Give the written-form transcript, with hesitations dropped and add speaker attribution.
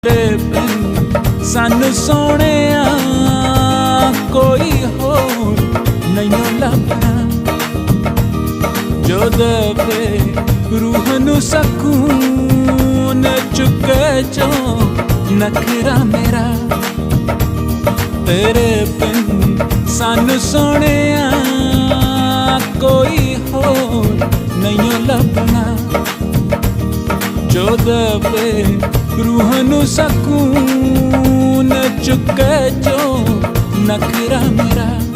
Speaker 1: तेरे बिन सानू सोहणिया कोई होर नहीं लभना, जो देवे रूह नू सकून चुके जो नखरा मेरा। तेरे बिन सानू सोहणिया कोई होर नहीं लभना, जो देवे रूह नू सकून चुके जो नखरा मेरा।